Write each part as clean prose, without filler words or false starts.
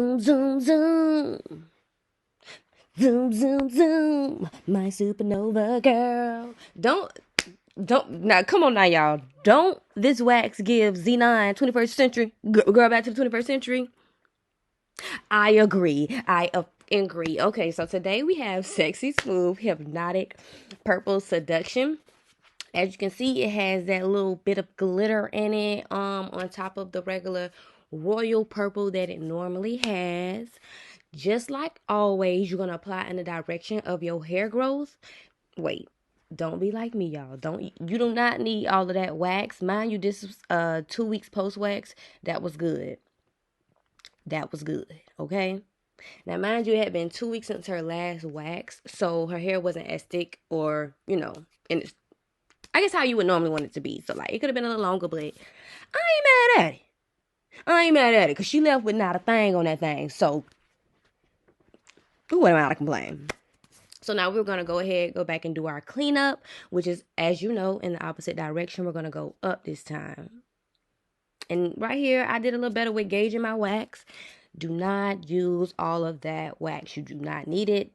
Zoom, zoom, zoom. Zoom, zoom, zoom. My supernova girl. Don't, now come on now, y'all. Don't this wax give Z9 21st century, girl back to the 21st century? I agree. I agree. Okay, so today we have Sexy Smooth Hypnotic Purple Seduction. As you can see, it has that little bit of glitter in it on top of the regular royal purple that it normally has. Just like always, you're going to apply in the direction of your hair growth. Wait, don't be like me, y'all. You do not need all of that wax. Mind you, this was 2 weeks post wax. That was good. That was good. Okay. Now, mind you, it had been 2 weeks since her last wax, so her hair wasn't as thick or, and it's, I guess how you would normally want it to be. So, like, it could have been a little longer, but I ain't mad at it. I ain't mad at it because she left with not a thing on that thing. So, who am I to complain? So now we're going to go ahead, go back and do our cleanup, which is, as you know, in the opposite direction. We're going to go up this time. And right here, I did a little better with gauging my wax. Do not use all of that wax. You do not need it.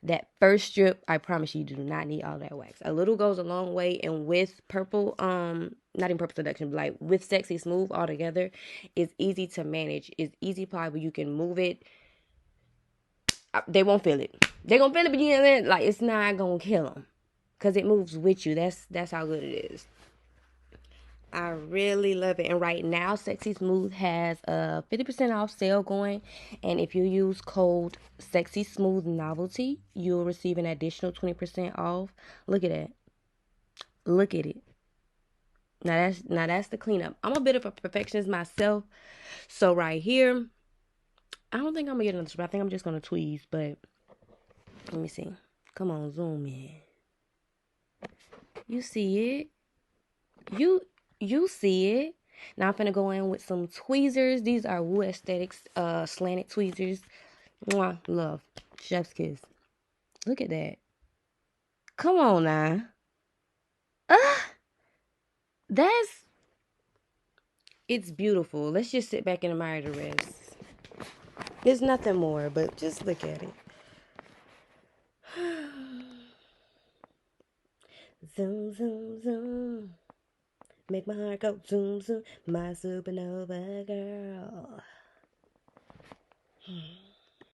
That first strip, I promise you do not need all that wax. A little goes a long way, and with purple, not in purple seduction, but like with Sexy Smooth altogether, it's easy to manage. It's easy pliable. You can move it. They won't feel it. They're gonna feel it, but you know, like it's not gonna kill them, cause it moves with you. That's how good it is. I really love it. And right now, Sexy Smooth has a 50% off sale going. And if you use code Sexy Smooth Novelty, you'll receive an additional 20% off. Look at that. Look at it. Now that's the cleanup. I'm a bit of a perfectionist myself. So right here, I don't think I'm gonna get another spray. I think I'm just gonna tweeze, but let me see. Come on, zoom in. You see it? You see it. Now I'm finna go in with some tweezers. These are Woo Aesthetics slanted tweezers. Mwah, love. Chef's kiss. Look at that. Come on now. That's it's beautiful. Let's just sit back and admire the rest. There's nothing more, but just look at it. Zoom, zoom, zoom. Make my heart go zoom, zoom. My supernova girl.